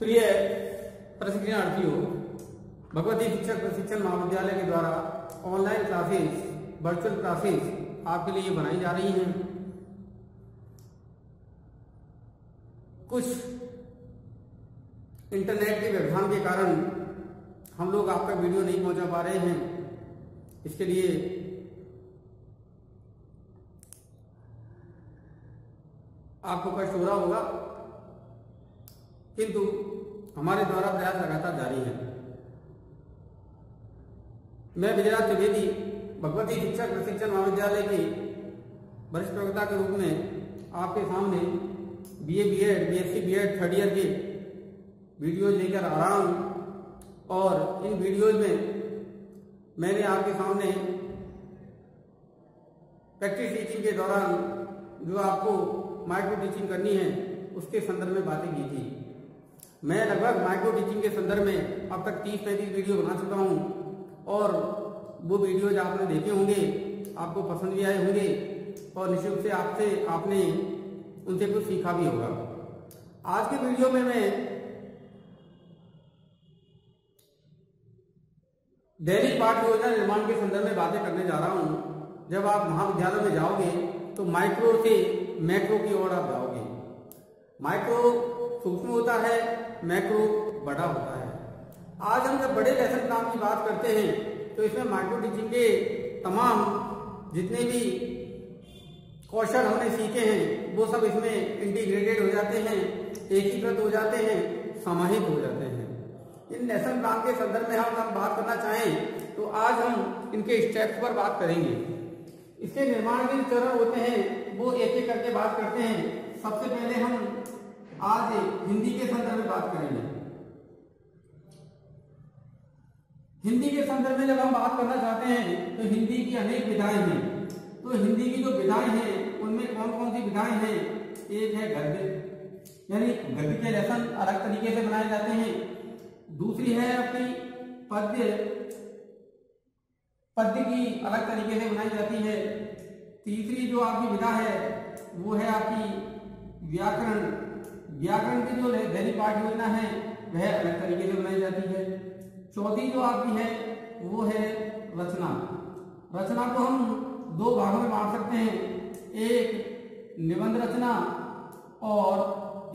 प्रिय प्रशिक्षणार्थियों, भगवती शिक्षक प्रशिक्षण महाविद्यालय के द्वारा ऑनलाइन क्लासेस, वर्चुअल क्लासेस आपके लिए बनाई जा रही हैं। कुछ इंटरनेट के व्यवधान के कारण हम लोग आपका वीडियो नहीं पहुंचा पा रहे हैं। इसके लिए आपको कष्ट हो रहा होगा, किंतु हमारे द्वारा प्रयास लगातार जारी है। मैं विजयराज त्रिवेदी भगवती शिक्षक प्रशिक्षण महाविद्यालय के वरिष्ठ प्रवक्ता के रूप में आपके सामने BA, BEd, BSc, BEd third year के वीडियोज लेकर आ रहा हूं। और इन वीडियोज में मैंने आपके सामने प्रैक्टिस टीचिंग के दौरान जो आपको माइक्रो टीचिंग करनी है उसके संदर्भ में बातें की थी। मैं लगभग माइक्रो टीचिंग के संदर्भ में अब तक 30-35 वीडियो बना चुका हूं और वो वीडियोज आपने देखे होंगे, आपको पसंद भी आए होंगे और निश्चित रूप से आपने उनसे कुछ सीखा भी होगा। आज के वीडियो में मैं दैनिक पाठ्य योजना निर्माण के संदर्भ में बातें करने जा रहा हूं। जब आप महाविद्यालय में जाओगे तो माइक्रो से मैक्रो की ओर आप जाओगे। माइक्रो सूक्ष्म होता है, मैक्रो बड़ा होता है। आज हम जब बड़े लेसन प्लान की बात करते हैं तो इसमें माइक्रो टीचिंग के तमाम जितने भी कौशल हमने सीखे हैं वो सब इसमें इंटीग्रेटेड हो जाते हैं, एकीकृत हो जाते हैं, समाहित हो जाते हैं। इन लेसन प्लान के संदर्भ में हम बात करना चाहें तो आज हम इनके स्टेप्स पर बात करेंगे। इसके निर्माण के चरण होते हैं वो एक एक करके बात करते हैं। सबसे पहले हम आज हिंदी के संदर्भ में बात करेंगे। हिंदी के संदर्भ में जब हम बात करना चाहते हैं तो हिंदी की अनेक विधाएं हैं। तो हिंदी की जो विधाएं हैं उनमें कौन कौन सी विधाएं हैं? एक है गद्य, यानी गद्य के लेसन अलग तरीके से बनाए जाते हैं। दूसरी है अपनी पद्य की अलग तरीके से बनाई जाती है। तीसरी जो आपकी विधा है वो है आपकी व्याकरण की जो दैनिक पाठ्य योजना है वह अलग तरीके से बनाई जाती है। चौथी जो आपकी है वो है रचना को हम दो भागों में बांट सकते हैं, एक निबंध रचना और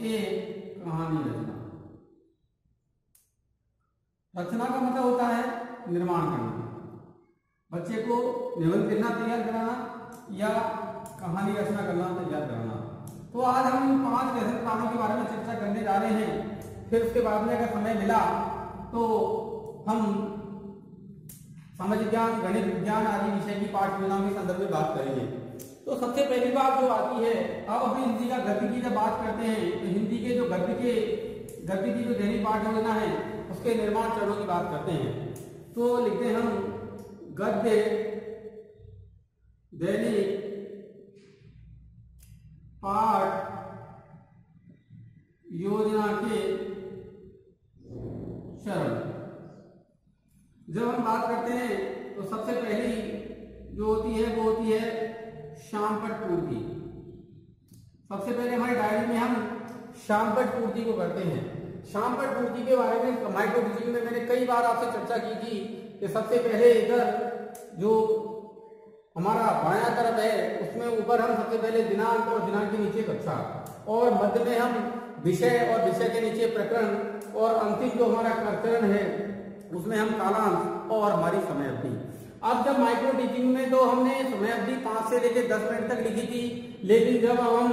एक कहानी रचना। रचना का मतलब होता है निर्माण करना, बच्चे को निबंध लिखना तैयार कराना या कहानी रचना करना तैयार कराना। तो आज हम 5 लेसन प्लानों के बारे में चर्चा करने जा रहे हैं। फिर उसके बाद में अगर समय मिला तो हम सामाजिक ज्ञान, गणित विज्ञान आदि विषय की पाठ्य योजना के संदर्भ में बात करेंगे। तो सबसे पहली बात जो आती है, अब हम हिंदी का गद्य की जब बात करते हैं तो हिंदी के जो गद्य की जो दैनिक पाठ्य योजना है उसके निर्माण चरणों की बात करते हैं। तो लिखते हैं हम गद्य दैनिक पाठ योजना के चरण। जब हम बात करते हैं तो सबसे पहली जो होती है वो होती है शामपट पूर्ति। सबसे पहले हमारी डायरी में हम शामपट पूर्ति को करते हैं। शामपट पूर्ति के बारे में माइक्रो टीचिंग में मैंने कई बार आपसे चर्चा की थी कि सबसे पहले इधर जो हमारा बायां तरफ है उसमें ऊपर हम सबसे पहले दिनांक और दिनांक के नीचे कक्षा, और मध्य में हम विषय और विषय के नीचे प्रकरण, और अंतिम जो हमारा प्रकरण है उसमें हम कालांश और हमारी समय अवधि। अब जब माइक्रो टीचिंग में तो हमने समय अवधि 5 से लेकर 10 मिनट तक लिखी थी, लेकिन जब हम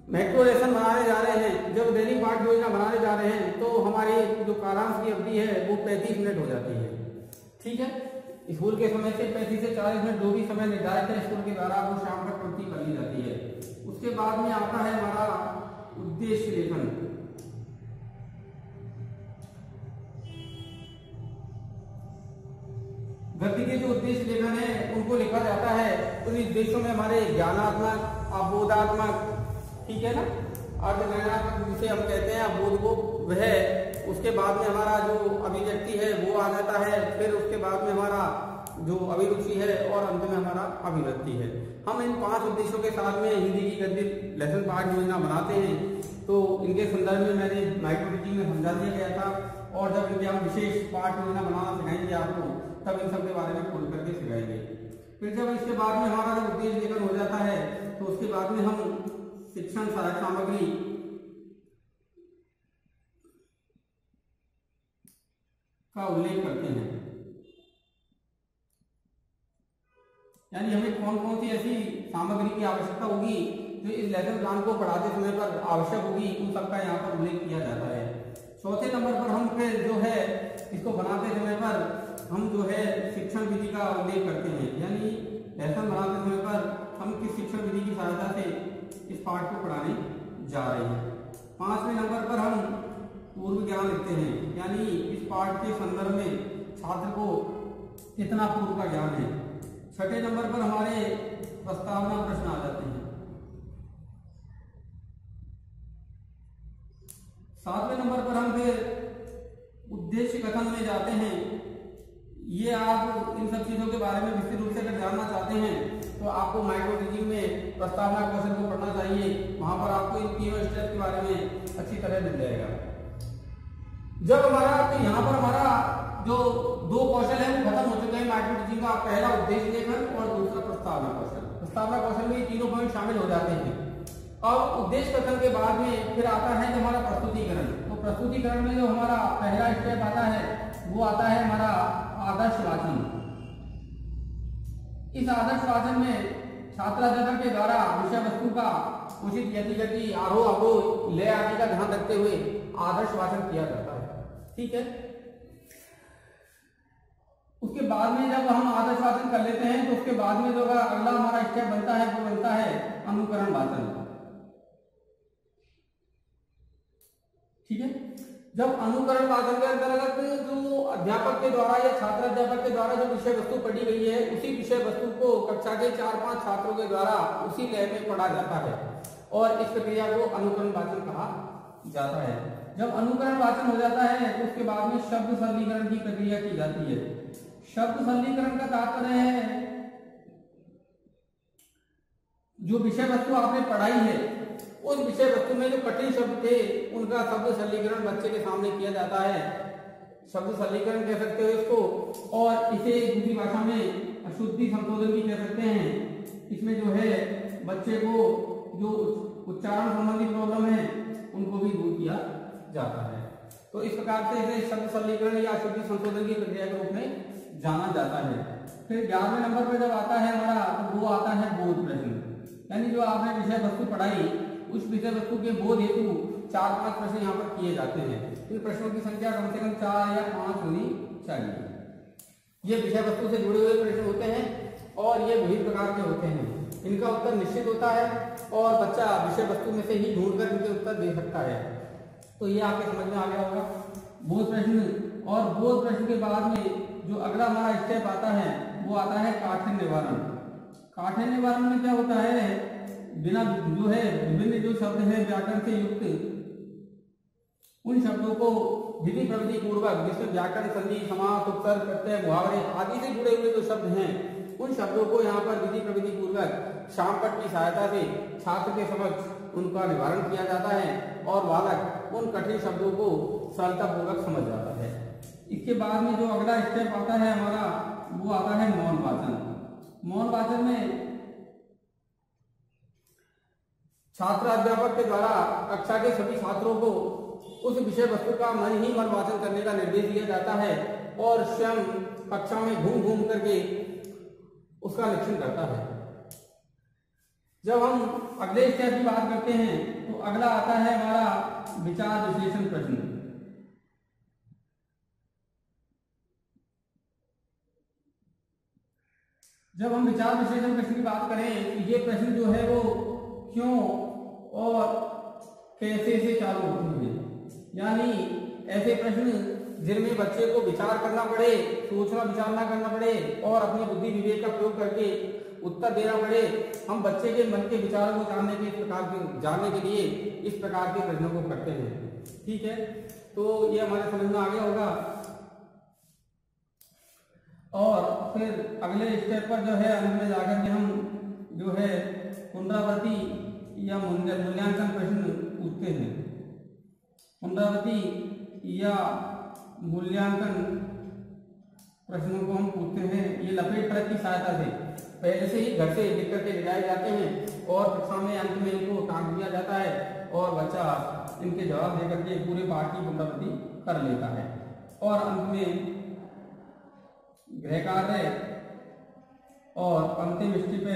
मैक्रो लेसन बनाने जा रहे हैं, जब दैनिक पाठ्य योजना बनाने जा रहे हैं तो हमारी जो कालांश की अवधि है वो 35 मिनट हो जाती है। ठीक है, स्कूल के समय से 35 से 40 मिनट जो भी समय निर्धारित है स्कूल के द्वारा वो शाम तक पूर्ति कर ली जाती है। उसके बाद में आता है हमारा उद्देश्य लेखन। गद्य के जो उद्देश्य लेखन है उनको लिखा जाता है। उन उद्देश्यों में हमारे ज्ञानात्मक, अबोधात्मक, ठीक है ना, अर्धज्ञानात्मक जिसे हम कहते हैं अबोध को, वह, उसके बाद में हमारा जो अभिव्यक्ति है वो आ जाता है। फिर उसके बाद में हमारा जो अभिरुचि है और अंत में हमारा अभिव्यक्ति है। हम इन 5 उद्देश्यों के साथ में हिंदी की गद्य लेसन पाठ्य योजना बनाते हैं। तो इनके संदर्भ में मैंने माइक्रो टीचिंग में समझा दिया गया था, और जब इनके हम विशेष पाठ योजना बनाना सिखाएंगे आपको, तब इन सब के बारे में खोल करके सिखाएंगे। फिर जब इसके बाद में हमारा जब उद्देश्य लेखन हो जाता है, तो उसके बाद में हम शिक्षण सहायक सामग्री का उल्लेख करते हैं, यानी हमें कौन कौन सी ऐसी सामग्री की आवश्यकता होगी जो इस लेसन प्लान को पढ़ाते समय पर आवश्यक होगी, उन सबका यहाँ पर उल्लेख किया जाता है। चौथे नंबर पर हम फिर जो है इसको बनाते समय पर हम जो है शिक्षण विधि का उल्लेख करते हैं, यानी लेसन बनाते समय पर हम किस शिक्षण विधि की सहायता से इस पाठ को पढ़ाने जा रहे हैं। 5वें नंबर पर हम पूर्व ज्ञान लिखते हैं, यानी इस पाठ के संदर्भ में छात्र को कितना पूर्व का ज्ञान है। 6ठे नंबर पर हमारे प्रस्तावना प्रश्न आ जाते हैं। 7वें नंबर पर हम फिर उद्देश्य कथन में जाते हैं। ये आप इन सब चीजों के बारे में विस्तृत रूप से अगर जानना चाहते हैं तो आपको माइक्रो टीचिंग में प्रस्तावना कौशल को पढ़ना चाहिए, वहां पर आपको इन तीनों स्टेप के बारे में अच्छी तरह मिल जाएगा। जब हमारा तो यहाँ पर हमारा जो 2 कौशल है वो खत्म हो चुके हैं माइक्रो टीचिंग का, पहला उद्देश्य लेखन और दूसरा प्रस्तावना कौशल। प्रस्तावना कौशल में ये तीनों पॉइंट शामिल हो जाते हैं। अब उद्देश्य कथन के बाद में फिर आता है जो हमारा प्रस्तुतिकरण। तो प्रस्तुतिकरण में जो हमारा पहला स्टेप आता है वो आता है हमारा आदर्श वाचन। इस आदर्श वाचन में छात्र अध्यापक के द्वारा विषय वस्तु का उचित यति आरोह अवरोह लय आदि का ध्यान रखते हुए आदर्श वाचन किया जाता है। ठीक है, उसके बाद में जब हम आदर्श वाचन कर लेते हैं तो उसके बाद में जो अगला हमारा स्टेप बनता है वो बनता है अनुकरण वाचन। ठीक है, जब अनुकरण वाचन के अंतर्गत जो अध्यापक के द्वारा या छात्र अध्यापक के द्वारा जो विषय वस्तु पढ़ी गई है उसी विषय वस्तु को कक्षा के 4-5 छात्रों के द्वारा उसी लय में पढ़ा जाता है, और इस प्रक्रिया को अनुकरण वाचन कहा जाता है। जब अनुकरण वाचन हो जाता है तो उसके बाद में शब्द सरलीकरण की प्रक्रिया की जाती है। शब्द सरलीकरण का तात्पर्य है जो विषय वस्तु आपने पढ़ाई है उस विषय वस्तु में जो कठिन शब्द थे उनका शब्द सरलीकरण बच्चे के सामने किया जाता है। शब्द सरलीकरण कह सकते हो इसको, और इसे दूसरी भाषा में अशुद्धि संशोधन भी कह सकते हैं। इसमें जो है बच्चे को जो उच्चारण संबंधी प्रॉब्लम है उनको भी दूर किया जाता है। तो इस प्रकार से इसे शब्द सरलीकरण या अशुद्धि संशोधन की प्रक्रिया के रूप में जाना जाता है। फिर 11वें नंबर पर जब आता है हमारा तो वो आता है बोध प्रश्न, यानी जो आपने विषय वस्तु पढ़ाई उस विषय वस्तु के बोध हेतु 4-5 प्रश्न यहाँ पर किए जाते हैं। इन प्रश्नों की संख्या कम से कम 4 या 5 होनी चाहिए। ये विषय वस्तु से जुड़े हुए प्रश्न होते हैं और ये विभिन्न प्रकार के होते हैं। इनका उत्तर निश्चित होता है और बच्चा विषय वस्तु में से ही ढूंढकर इनके उत्तर दे सकता है। तो ये आपके समझ में आ गया होगा बोध प्रश्न। और बोध प्रश्न के बाद में जो अगला हमारा स्टेप आता है वो आता है काठिन्य निवारण। काठिन्य निवारण में क्या होता है, बिना जो है विभिन्न जो शब्द है व्याकरण से युक्त उन शब्दों को विधि प्रविधि पूर्वक, जिसमें व्याकरण संधि समास उपसर्ग प्रत्यय मुहावरे आदि से जुड़े हुए जो शब्द हैं उन शब्दों को यहाँ पर विधि प्रविधि पूर्वक शामपट की सहायता से छात्र के समक्ष उनका निवारण किया जाता है और बालक उन कठिन शब्दों को सरलता पूर्वक समझ जाता है। इसके बाद में जो अगला स्टेप आता है हमारा वो आता है मौन वाचन। मौन वाचन में छात्र अध्यापक के द्वारा कक्षा के सभी छात्रों को उस विषय वस्तु का मन ही मन वाचन करने का निर्देश दिया जाता है और स्वयं कक्षा में घूम घूम करके उसका निरीक्षण करता है। जब हम अगले स्टेप की बात करते हैं तो अगला आता है हमारा विचार विश्लेषण प्रश्न। जब हम विचार विश्लेषण प्रश्न की बात करें तो ये प्रश्न जो है वो क्यों और कैसे से चालू होते हैं, यानी ऐसे प्रश्न जिनमें बच्चे को विचार करना पड़े, सोचना विचारना करना पड़े और अपनी बुद्धि विवेक का प्रयोग करके उत्तर देना पड़े। हम बच्चे के मन के विचारों को जानने के लिए इस प्रकार के प्रश्नों को करते हैं। ठीक है, तो ये हमारे समझ में आ गया होगा। और फिर अगले स्टेप पर जो है अंत में जाकर के हम जो है पुनरावृत्ति या मूल्यांकन प्रश्न पूछते हैं। पुनरावृत्ति या मूल्यांकन प्रश्नों को हम पूछते हैं। ये लपेट ट्रक की सहायता से पहले से ही घर से लिख करके ले जाए जाते हैं और कक्षा में अंत में इनको टांग दिया जाता है और बच्चा इनके जवाब देकर के पूरे पाठ की पुनरावृत्ति कर लेता है। और अंत में गृह कार्य और अंतिम स्थिति पे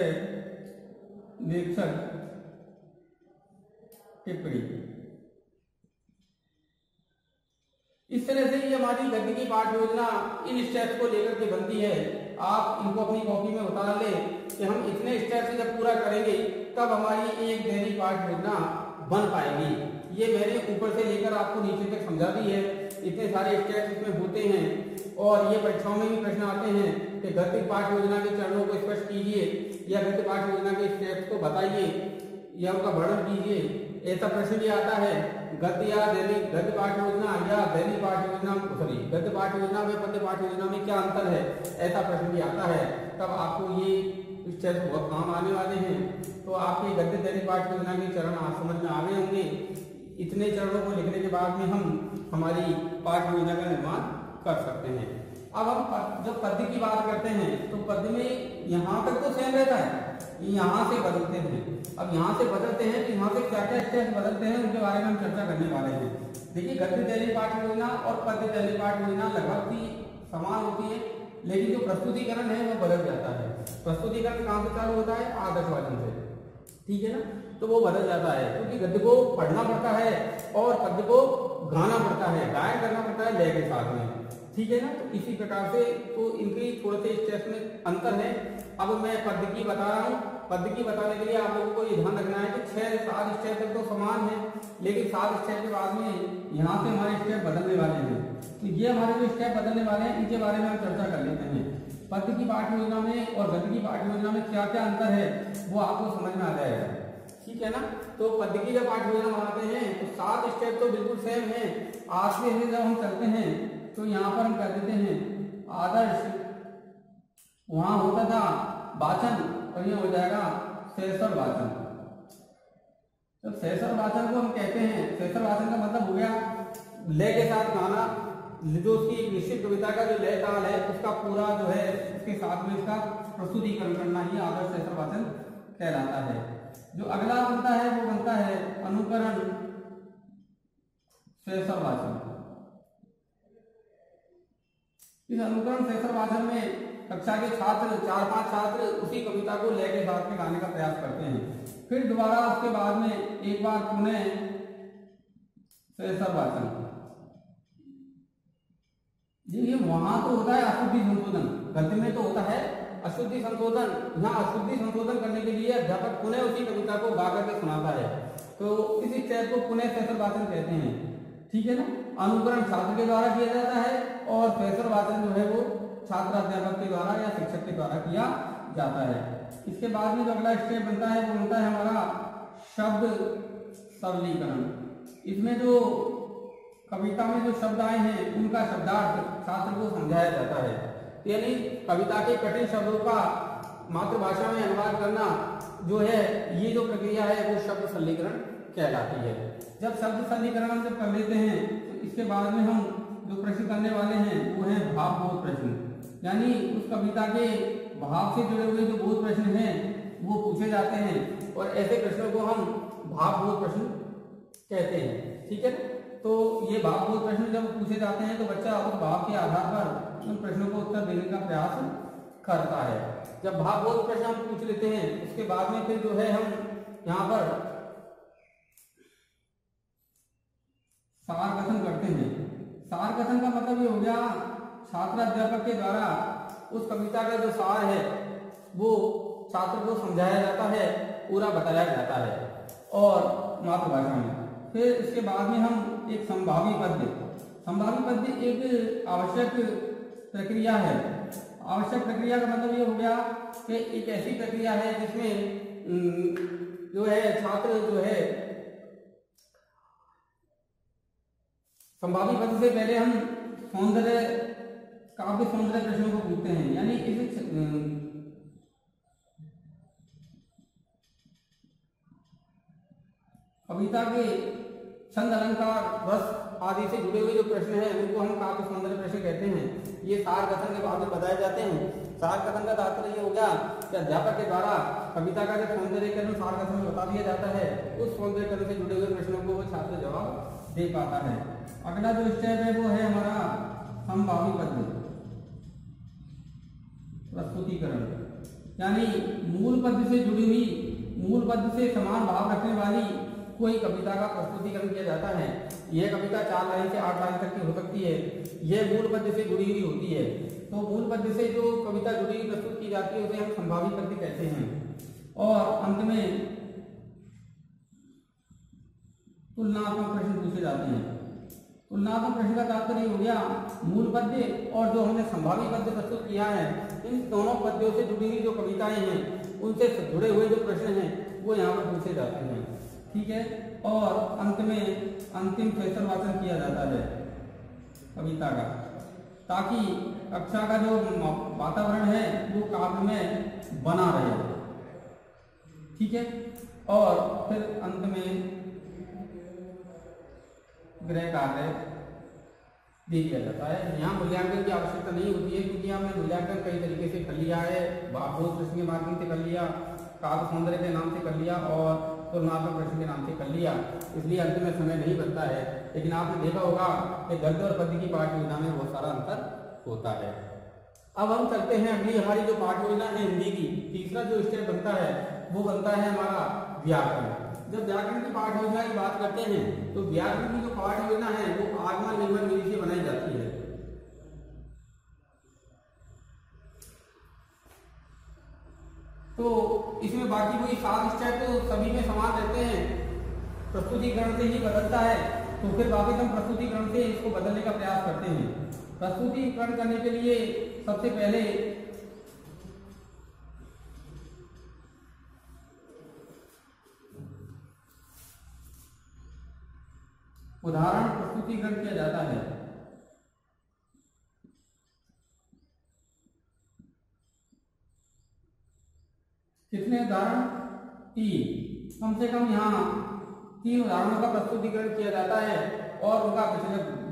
निरीक्षक टिप्पणी। इस तरह से ये हमारी गद्य की पाठ योजना इन स्टेप्स को लेकर के बनती है। आप इनको अपनी कॉपी में उतार ले कि हम इतने स्टेप्स जब पूरा करेंगे तब हमारी एक दैनिक पाठ योजना बन पाएगी। ये मैंने ऊपर से लेकर आपको नीचे तक समझा दी है। इतने सारे स्टेप्स इसमें होते हैं और ये परीक्षाओं में भी प्रश्न आते हैं कि गद्य पाठ योजना के चरणों को स्पष्ट कीजिए या गद्य पाठ योजना के स्टेप्स को बताइए या उनका वर्णन कीजिए। ऐसा प्रश्न भी आता है गद्य या दैनिक गद्य पाठ योजना या दैनिक पाठ योजना गद्य पाठ योजना में पद्य पाठ योजना में क्या अंतर है, ऐसा प्रश्न भी आता है। तब आपको ये स्टेप्स बहुत काम आने वाले हैं। तो आपके गद्य दैनिक पाठ योजना के चरण आप समझ में आ गए होंगे। इतने चरणों को लिखने के बाद में हम हमारी पाठ योजना का निर्माण कर सकते हैं। अब हम जब पद्य की बात करते हैं तो पद्य में यहाँ तक तो सेम रहता है, यहाँ से बदलते हैं। अब यहाँ से बदलते हैं तो यहाँ से क्या क्या स्टेप बदलते हैं उनके बारे में हम चर्चा करने वाले हैं। देखिए गद्य दैनिक पाठ योजना और पद्य दैनिक पाठ योजना लगभग ही समान होती है, लेकिन जो प्रस्तुतिकरण है वो बदल जाता है। प्रस्तुतिकरण कहाँ से चालू होता है? आदर्श वाचन से, ठीक है ना। तो वो बदल जाता है क्योंकि गद्य को पढ़ना पड़ता है और पद्य को गाना पड़ता है, गायन करना पड़ता है लय के साथ में, ठीक है ना। तो इसी प्रकार से तो इनकी थोड़े से स्टेप्स में अंतर है। अब मैं पद्य की बता रहा हूँ। पद्य की बताने के लिए आप लोगों को ये ध्यान रखना है कि 6 से 7 स्टेप तक तो समान है, लेकिन 7 स्टेप के बाद में यहाँ से हमारे स्टेप बदलने वाले हैं। तो ये हमारे जो स्टेप बदलने वाले हैं इनके बारे में हम चर्चा कर लेते हैं। पद्य की पाठ योजना में और गद्य की पाठ योजना में क्या क्या अंतर है वो आपको समझ में आ जाएगा, ठीक है ना। तो पद्य की जब पाठ योजना बनाते हैं तो 7 स्टेप तो बिल्कुल सेम है। आगे से जब हम चलते हैं तो यहाँ पर हम कर देते हैं आदर्श, वहां होता था वाचन और ये हो जाएगा सेसर वाचन। तो सेसर वाचन को हम कहते हैं, सेसर वाचन का मतलब हो गया लय के साथ गाना, जो उसकी एक निश्चित कविता का जो लय ताल है उसका पूरा जो है उसके साथ में इसका प्रस्तुतिकरण करना ही आदर्श सेसर वाचन कहलाता है। जो अगला बनता है वो बनता है अनुकरण सेसर वाचन। इस अनुकरण सेसर वाचन में कक्षा के छात्र 4-5 छात्र उसी कविता को लय के साथ में गाने का प्रयास करते हैं। फिर दोबारा उसके बाद में एक बार पुनः सेसर वाचन। ये वहां तो होता है अशुद्धि संशोधन, गद्य में तो होता है अशुद्धि संशोधन। यहाँ अशुद्धि संशोधन करने के लिए अध्यापक पुनः उसी कविता को गा करके सुनाता है, तो इस स्टेप को पुनः सेसर वाचन कहते हैं, ठीक है ना। अनुकरण छात्र के द्वारा किया जाता है और सेसर वाचन जो है वो छात्र अध्यापक के द्वारा या शिक्षक के द्वारा किया जाता है। इसके बाद में जो अगला स्टेप बनता है वो बनता है हमारा शब्द सरलीकरण। इसमें जो कविता में जो शब्द आए हैं उनका शब्दार्थ छात्र को समझाया जाता है। यानी कविता के कठिन शब्दों का मातृभाषा में अनुवाद करना जो है, ये जो प्रक्रिया है वो शब्द सरलीकरण कहलाती है। जब शब्द सरलीकरण हम जब कर लेते हैं तो इसके बाद में हम जो प्रश्न करने वाले हैं वो है भावबोध प्रश्न, यानी उस कविता के भाव से जुड़े हुए जो बोध प्रश्न हैं वो पूछे जाते हैं और ऐसे प्रश्नों को हम भावबोध प्रश्न कहते हैं, ठीक है। तो ये भावबोध प्रश्न जब पूछे जाते हैं तो बच्चा उस भाव के आधार पर उन प्रश्नों को उत्तर देने का प्रयास करता है। जब भावबोध प्रश्न हम पूछ लेते हैं उसके बाद में फिर जो है हम यहाँ पर सार कथन करते हैं। सार कथन का मतलब ये हो गया छात्र अध्यापक के द्वारा उस कविता का जो सार है वो छात्र को समझाया जाता है, पूरा बताया जाता है और मातृभाषा में। फिर इसके बाद में हम एक संभावी पद्य, संभावी पद्य एक आवश्यक प्रक्रिया है। आवश्यक प्रक्रिया का मतलब ये हो गया कि एक ऐसी प्रक्रिया है जिसमें जो है छात्र जो है संभावी पद्य से पहले हम सौंदर्य काव्य सौंदर्य प्रश्नों को पूछते हैं, यानी इस कविता के छंद, अलंकार, रस आदि से जुड़े हुए जो प्रश्न हैं उनको हम काव्य सौंदर्य प्रश्न कहते हैं। ये सार कथन के बाद में बताए जाते हैं। सार कथन का तात्पर्य ये हो गया कि अध्यापक के द्वारा कविता का जब सौंदर्यकरण सार कथन में बता दिया जाता है, उस सौंदर्यकरण से जुड़े हुए प्रश्नों को वो छात्र जवाब दे पाता है। अगला जो स्टेप है वो है हमारा संभावी पद्य प्रस्तुतिकरण, यानी मूल पद्य से जुड़ी हुई, मूल पद्य से समान भाव रखने वाली कोई कविता का प्रस्तुतिकरण किया जाता है। यह कविता 4 लाइन से 8 लाइन तक की हो सकती है। यह मूल पद्य से जुड़ी हुई होती है। तो मूल पद्य से जो कविता जुड़ी हुई प्रस्तुत की जाती है उसे हम संभावी पद्य कहते हैं। और अंत में तुलनात्मक प्रश्न पूछे जाते हैं। तुलनात्मक प्रश्न का तात्पर्य हो गया मूल पद्य और जो हमने संभावी पद्य प्रस्तुत किया है, इन दोनों पद्यों से जुड़ी हुई जो कविताएं हैं उनसे जुड़े हुए जो प्रश्न हैं वो यहाँ पर पूछे जाते हैं। ठीक है। और अंत में अंतिम फैसल वाचन किया जाता है कविता का, ताकि कक्षा का जो वातावरण है वो काव्य में बना रहे। ठीक है। और फिर अंत में गृह कार्य दे दिया जाता है। यहाँ मूल्यांकन की आवश्यकता नहीं होती है, क्योंकि हमने मूल्यांकन कई तरीके से कर लिया है। बहुत प्रश्न के माध्यम से कर लिया, काव्य सौंदर्य के नाम से कर लिया और तुलनात्मक प्रश्न के नाम से कर लिया, इसलिए अंत में समय नहीं बनता है। लेकिन आपने देखा होगा कि गद्य और पद्य की पाठ योजना में बहुत सारा अंतर होता है। अब हम चलते हैं अगली हमारी जो पाठ योजना है हिंदी की, तीसरा जो स्टेप बनता है वो बनता है हमारा व्याकरण। जब व्याकरण की पाठ योजना की बात करते हैं तो व्याकरण की जो पाठ योजना है वो आगमन निगमन विधि से बनाई जाती है। तो इसमें बाकी कोई 7 स्टेप तो सभी में समान रहते हैं, प्रस्तुतिकरण से ही बदलता है। तो फिर वापस हम प्रस्तुतिकरण से इसको बदलने का प्रयास करते हैं। प्रस्तुतिकरण करने के लिए सबसे पहले उदाहरण प्रस्तुतिकरण किया जाता है। कितने उदाहरण? 3, कम से कम यहाँ 3 उदाहरणों का प्रस्तुतिकरण किया जाता है और उनका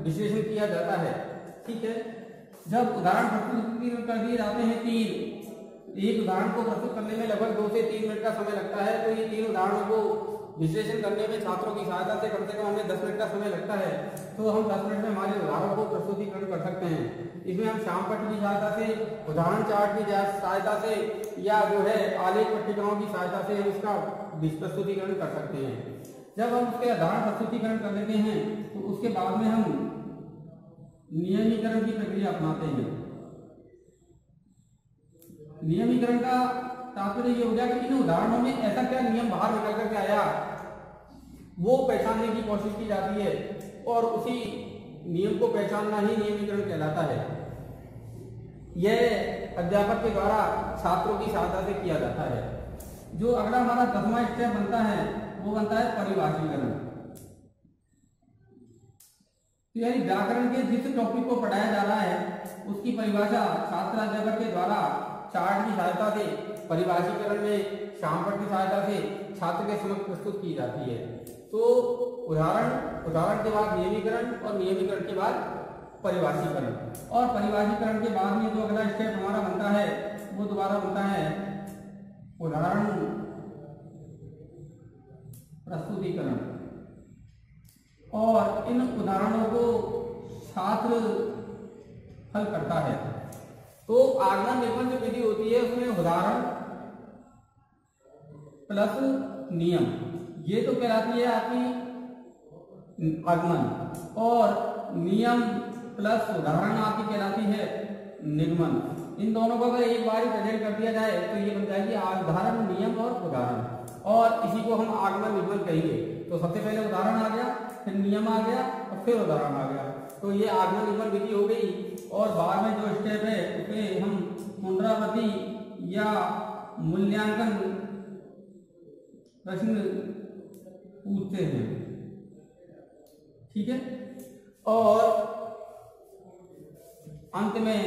विश्लेषण किया जाता है। ठीक है। जब उदाहरण प्रस्तुतिकरण कर दिए जाते हैं 3, एक उदाहरण को प्रस्तुत करने में लगभग 2 से 3 मिनट का समय लगता है। तो ये 3 उदाहरणों को विश्लेषण करने में छात्रों की सहायता से कम हमें 10 मिनट का समय लगता है। तो हम 10 मिनट में हमारे उदाहरणों को प्रस्तुतिकरण कर सकते हैं। इसमें हम श्यामपट्ट की सहायता से, उदाहरण चार्ट की सहायता से या जो है आलेख पट्टिकाओं की सहायता से हम इसका प्रस्तुतिकरण कर सकते हैं। जब हम उसके उदाहरण प्रस्तुतिकरण कर लेते हैं तो उसके बाद में हम नियमीकरण की प्रक्रिया अपनाते हैं। नियमीकरण का तात्पर्य ये हो गया कि इन उदाहरणों में ऐसा क्या नियम बाहर निकल करके आया वो पहचानने की कोशिश की जाती है और उसी नियम को पहचानना ही नियमीकरण कहलाता है। यह अध्यापक के द्वारा छात्रों की सहायता से किया जाता है। जो अगला हमारा 10वां स्टेप बनता है वो बनता है परिभाषीकरण। तो यानी व्याकरण के जिस टॉपिक को पढ़ाया जा रहा है उसकी परिभाषा छात्र अध्यापक के द्वारा चार्ट की सहायता से, परिभाषीकरण में श्यामपट्ट की सहायता से छात्र के समक्ष प्रस्तुत की जाती है। तो उदाहरण के बाद नियमीकरण और नियमीकरण के बाद परिभाषीकरण, और परिभाषीकरण के बाद में जो अगला स्टेप हमारा बनता है वो दोबारा बनता है उदाहरण प्रस्तुतिकरण। और इन उदाहरणों को छात्र हल करता है। तो आगमन निगमन जो विधि होती है उसमें उदाहरण प्लस नियम ये तो कहलाती है आपकी आगमन, और नियम प्लस उदाहरण आपकी कहलाती है निगमन। इन दोनों को अगर एक बार ही प्रेजेंट कर दिया जाए तो ये बन जाएगी उदाहरण, नियम और उदाहरण, और इसी को हम आगमन निगमन कहेंगे। तो सबसे पहले उदाहरण आ गया, फिर नियम आ गया और फिर उदाहरण आ गया। तो ये आगमन निगमन विधि हो गई। और बाद में जो स्टेप है उसे हम पुनरावृत्ति या मूल्यांकन प्रश्न पूछते हैं। ठीक है। और अंत में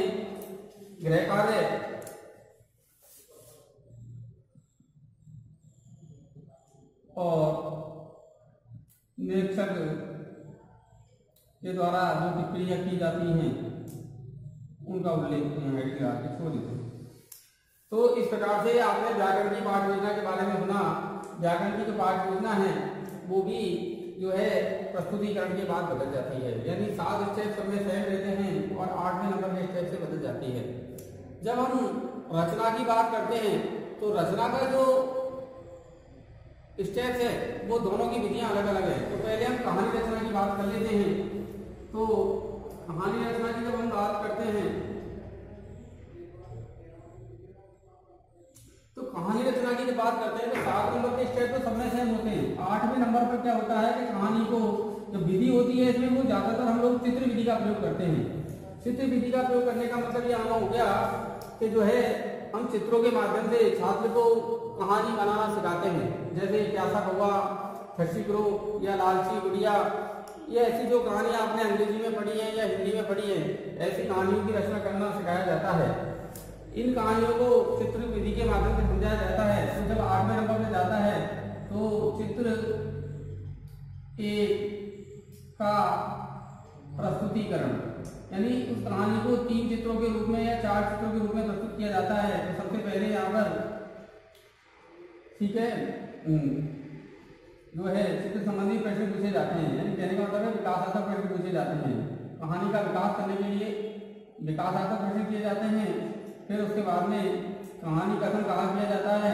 गृह कार्य और निरीक्षक के द्वारा जो टिप्पणियां की जाती हैं उनका उल्लेख छोड़ देते हैं। तो इस प्रकार से आपने व्याकरण की पाठ योजना के बारे में सुना। व्याकरण की जो पाठ योजना है वो भी जो है प्रस्तुतिकरण के बाद बदल जाती है, यानी 7 स्टेप सब में सेम रहते हैं और 8वें नंबर के स्टेप से बदल जाती है। जब हम रचना की बात करते हैं तो रचना का जो स्टेप है वो दोनों की विधियां अलग अलग है। तो पहले हम कहानी रचना की बात कर लेते हैं। तो कहानी रचना की जब हम बात करते हैं तो कहानी रचना की जब बात करते हैं तो 7 नंबर के स्टेप तो सब में सेम होते हैं। 8वें नंबर पर क्या होता है कि कहानी को जो विधि होती है इसमें वो ज्यादातर हम लोग चित्र विधि का प्रयोग करते हैं। चित्र विधि का प्रयोग करने का मतलब ये आना हो गया कि जो है हम चित्रों के माध्यम से छात्र को कहानी बनाना सिखाते हैं। जैसे प्यासा कौवा, फर्सी क्रो या लालची गुड़िया, ये ऐसी जो कहानियां आपने अंग्रेजी में पढ़ी है या हिंदी में पढ़ी है, ऐसी कहानियों की रचना करना सिखाया जाता है। इन कहानियों को चित्र विधि के माध्यम से समझाया जाता है। तो जब 8वें नंबर में जाता है तो चित्र का प्रस्तुतिकरण, यानी उस कहानी को 3 चित्रों के रूप में या 4 चित्रों के रूप में प्रस्तुत किया जाता है। तो सबसे पहले यहाँ पर ठीक है जो है चित्र संबंधी प्रश्न पूछे जाते हैं, यानी कहने का मतलब है विकासात्मक प्रश्न पूछे जाते हैं। कहानी का विकास करने के लिए विकासात्मक प्रश्न किए जाते हैं। फिर उसके बाद में कहानी कथन कहाँ किया जाता है।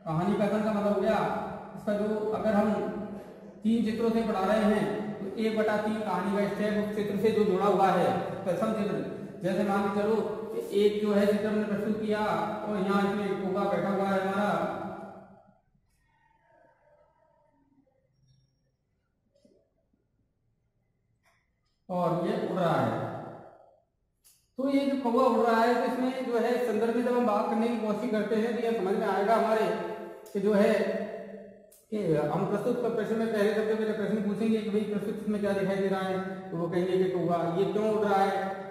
कहानी कथन का मतलब हो गया इसका जो अगर हम 3 चित्रों से पढ़ा रहे हैं तो 1/3 कहानी का स्टेप उस चित्र से जो जुड़ा हुआ है प्रथम चित्र। जैसे मान के चलो कि एक जो है चित्र हमने प्रस्तुत किया और यहाँ इसमें कौवा बैठा हुआ है हमारा, और ये उड़ रहा है। तो ये जो कौवा उड़ रहा है तो इसमें जो है संदर्भ में जब हम बात करने की कोशिश करते हैं तो ये समझ में आएगा हमारे कि जो है कि हम प्रस्तुत प्रश्न में पहले सबसे पहले प्रश्न पूछेंगे कि भाई प्रस्तुत में क्या दिखाई दे रहा है, तो वो कहेंगे कि कौवा ये क्यों उड़ रहा है,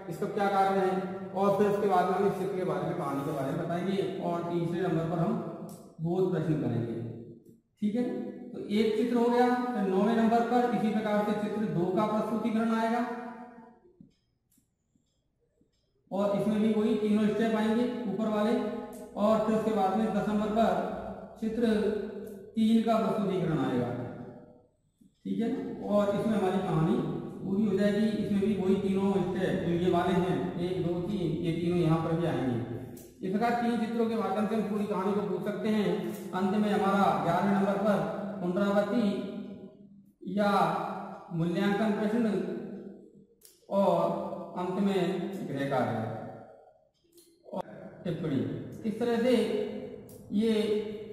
इसका क्या कारण है, और फिर उसके बाद में हम इस चित्र के बारे में कहानी के बारे में बताएंगे और तीसरे नंबर पर हम बोध प्रश्न करेंगे। ठीक है, तो एक चित्र हो गया। फिर 9वें नंबर पर इसी प्रकार से चित्र 2 का प्रस्तुतिकरण आएगा और इसमें भी वही तीनों स्टेप आएंगे ऊपर वाले। और फिर उसके बाद में 10 नंबर पर चित्र 3 का प्रस्तुतिकरण आएगा। ठीक है, और इसमें हमारी कहानी पूरी हो जाएगी। इसमें भी वही तीनों स्टेप जो ये वाले हैं 1 2 3, ये तीनों यहाँ पर भी आएंगे। इस प्रकार 3 चित्रों के माध्यम से हम पूरी कहानी को पूछ सकते हैं। अंत में हमारा 11वें नंबर पर पुनरावृत्ति या मूल्यांकन प्रश्न और अंत में गृह कार्य और टिप्पणी। इस तरह से ये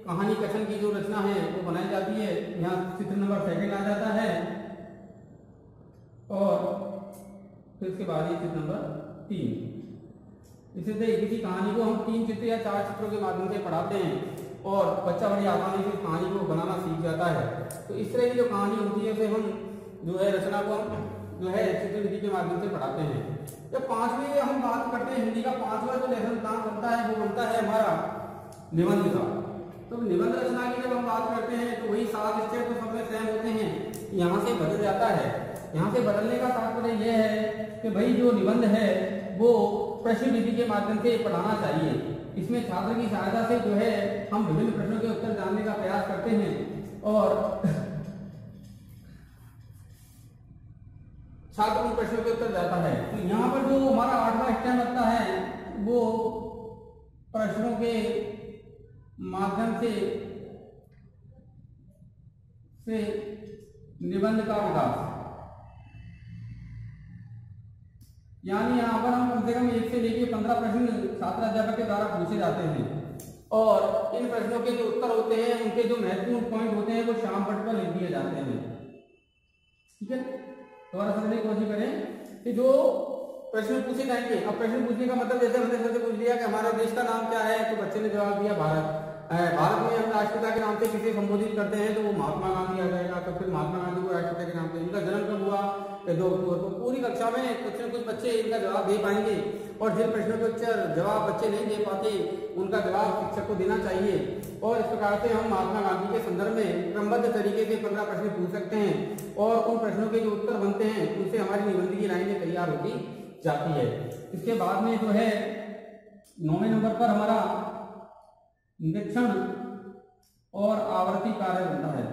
कहानी कथन की जो रचना है वो बनाई जाती है। यहाँ चित्र नंबर 2 आ जाता है और फिर उसके बाद ये चित्र नंबर 3। इसी तरह किसी कहानी को हम 3 चित्र या 4 चित्रों के माध्यम से पढ़ाते हैं और बच्चा बड़ी आसानी से कहानी को बनाना सीख जाता है। तो इस तरह की जो कहानी होती है उसे हम जो है रचना को हम जो है चित्र विधि के माध्यम से पढ़ाते हैं। जब 5वीं हम बात करते हैं हिंदी का 5वां जो लेसन काम बनता है वो बनता है हमारा निबंध का। तो निबंध रचना की जब हम बात करते हैं तो वही 7 स्टेप तो सब में सेम होते हैं, यहाँ से बदल जाता है। यहाँ से बदलने का तात्पर्य यह है कि भाई जो निबंध है वो प्रश्न विधि के माध्यम से पढ़ाना चाहिए। इसमें छात्र की सहायता से जो है हम विभिन्न प्रश्नों के उत्तर जानने का प्रयास करते हैं और छात्र उन प्रश्नों के उत्तर जाता है। तो यहाँ पर जो हमारा 8वां स्टेप लगता है वो प्रश्नों के माध्यम से निबंध का विकास, यानी यहाँ पर हम कम से कम 1 से लेकर 15 प्रश्न छात्र अध्यापक के द्वारा पूछे जाते हैं और इन प्रश्नों के जो उत्तर होते हैं उनके जो महत्वपूर्ण पॉइंट होते हैं वो श्याम पट पर लिख दिए जाते हैं। ठीक है, दोबारा समझने की कोशिश करें कि जो प्रश्न पूछे जाएंगे। अब प्रश्न पूछने का मतलब जैसे हमने सबसे पूछ लिया कि हमारे देश का नाम क्या है, तो बच्चे ने जवाब दिया भारत। भारत में हम राष्ट्रपिता के नाम से किसे संबोधित करते हैं तो वो महात्मा गांधी आ जाएगा। तो फिर महात्मा गांधी को राष्ट्रपिता के नाम से, इनका जन्म कब हुआ 2 अक्टूबर को। पूरी कक्षा में कुछ न कुछ बच्चे इनका जवाब दे पाएंगे, और जिन प्रश्नों के उत्तर जवाब बच्चे नहीं दे पाते उनका जवाब शिक्षक को देना चाहिए। और इस प्रकार से हम महात्मा गांधी के संदर्भ में क्रमबद्ध तरीके से 15 प्रश्न पूछ सकते हैं, और उन प्रश्नों के जो उत्तर बनते हैं उनसे हमारी निबंध की लाइनें तैयार होती जाती है। इसके बाद में जो है 9वें नंबर पर हमारा निरीक्षण और आवर्ती कार्य बनता है।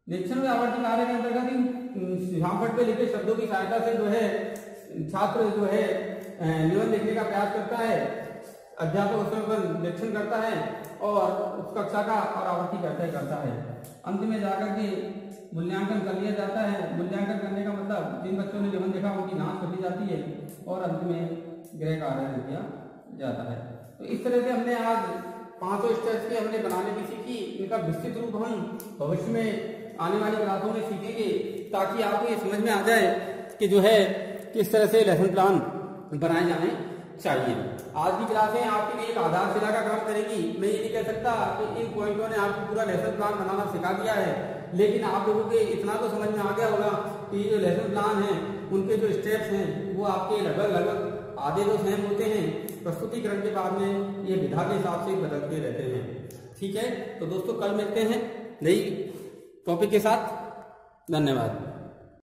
निरीक्षण और आवर्ती कार्य के अंतर्गत इन शामपट पे लिखे शब्दों की सहायता से जो है छात्र जो है निबंध लिखने का प्रयास करता है। अध्यापक उसमें पर निरीक्षण करता है और उस कक्षा का और आवर्ती करता है। अंत में जाकर के मूल्यांकन कर लिया जाता है। मूल्यांकन करने का मतलब जिन बच्चों ने निबंध लिखा उनकी जांच कर ली जाती है और अंत में गृह कार्य दिया जाता है। तो इस तरह से हमने आज 500 स्टेप्स के हमने बनाने की सीखी। इनका विस्तृत रूप हम भविष्य में आने वाली क्लासों में सीखेंगे, ताकि आपको ये समझ में आ जाए कि जो है किस तरह से लेसन प्लान बनाए जाने चाहिए। आज की क्लासें आपके लिए एक आधारशिला का काम करेगी। मैं ये नहीं कह सकता कि इन पॉइंटों ने आपको पूरा लेसन प्लान बनाना सिखा दिया है, लेकिन आप लोगों के इतना तो समझ में आ गया होगा कि ये जो लेसन प्लान है उनके जो स्टेप्स हैं वो आपके लगभग आधे तो सेम होते हैं। प्रस्तुतिकरण के बाद में ये विधा के हिसाब से बदलते रहते हैं। ठीक है, तो दोस्तों कल मिलते हैं नई टॉपिक के साथ। धन्यवाद।